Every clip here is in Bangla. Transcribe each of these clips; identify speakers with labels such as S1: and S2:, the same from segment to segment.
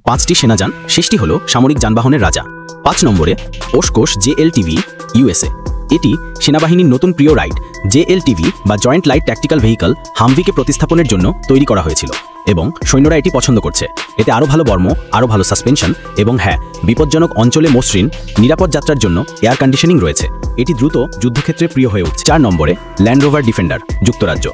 S1: 5টি সেনাযান, শেষটি হল সামরিক যানবাহনের রাজা। 5 নম্বরে ওশকোশ JLTV USA। এটি সেনাবাহিনীর নতুন প্রিয় রাইড JLTV বা জয়েন্ট লাইট ট্যাকটিক্যাল ভেহিকল হামভিকে প্রতিস্থাপনের জন্য তৈরি করা হয়েছিল এবং সৈন্যরা এটি পছন্দ করছে। এতে আরও ভালো বর্ম, আরও ভালো সাসপেনশন এবং হ্যাঁ, বিপজ্জনক অঞ্চলে মসৃণ নিরাপদ যাত্রার জন্য এয়ার কন্ডিশনিং রয়েছে। এটি দ্রুত যুদ্ধক্ষেত্রে প্রিয় হয়ে উঠছে। 4 নম্বরে ল্যান্ড রোভার ডিফেন্ডার, যুক্তরাজ্য।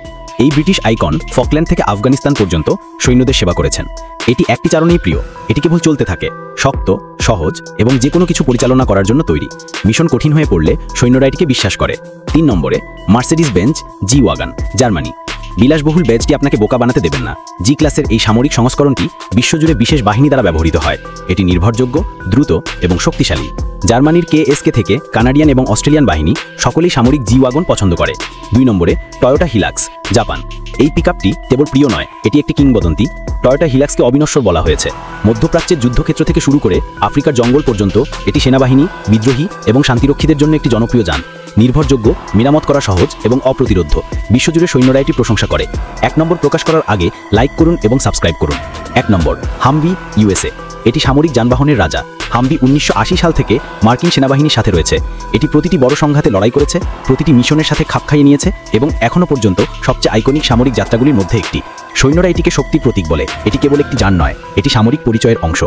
S1: এই ব্রিটিশ আইকন ফকল্যান্ড থেকে আফগানিস্তান পর্যন্ত সৈন্যদের সেবা করেছেন। এটি একটি চারণেই প্রিয়। এটি কেবল চলতে থাকে, শক্ত, সহজ এবং যে কোনো কিছু পরিচালনা করার জন্য তৈরি। মিশন কঠিন হয়ে পড়লে সৈন্যরা এটিকে বিশ্বাস করে। 3 নম্বরে মার্সিডিজ বেঞ্জ G-ওয়াগন, জার্মানি। বিলাসবহুল ব্যাজটি আপনাকে বোকা বানাতে দেবেন না। জি ক্লাসের এই সামরিক সংস্করণটি বিশ্বজুড়ে বিশেষ বাহিনী দ্বারা ব্যবহৃত হয়। এটি নির্ভরযোগ্য, দ্রুত এবং শক্তিশালী। জার্মানির KSK থেকে কানাডিয়ান এবং অস্ট্রেলিয়ান বাহিনী সকলেই সামরিক G-ওয়াগন পছন্দ করে। 2 নম্বরে টয়োটা হিলাক্স, জাপান। এই পিকআপটি কেবল প্রিয় নয়, এটি একটি কিংবদন্তি। টয়োটা হিলাক্সকে অবিনশ্বর বলা হয়েছে। মধ্যপ্রাচ্যের যুদ্ধক্ষেত্র থেকে শুরু করে আফ্রিকার জঙ্গল পর্যন্ত এটি সেনাবাহিনী, বিদ্রোহী এবং শান্তিরক্ষীদের জন্য একটি জনপ্রিয় যান। নির্ভরযোগ্য, মেরামত করা সহজ এবং অপ্রতিরোধ্য। বিশ্বজুড়ে সৈন্যরা এটি প্রশংসা করে। 1 নম্বর প্রকাশ করার আগে লাইক করুন এবং সাবস্ক্রাইব করুন। 1 নম্বর হামভি USA। এটি সামরিক যানবাহনের রাজা। হামভি 1980 সাল থেকে মার্কিন সেনাবাহিনীর সাথে রয়েছে। এটি প্রতিটি বড় সংঘাতে লড়াই করেছে, প্রতিটি মিশনের সাথে খাপ খাইয়ে নিয়েছে এবং এখনও পর্যন্ত সবচেয়ে আইকনিক সামরিক যাত্রাগুলির মধ্যে একটি। সৈন্যরা এটিকে শক্তির প্রতীক বলে। এটি কেবল একটি যান নয়, এটি সামরিক পরিচয়ের অংশ।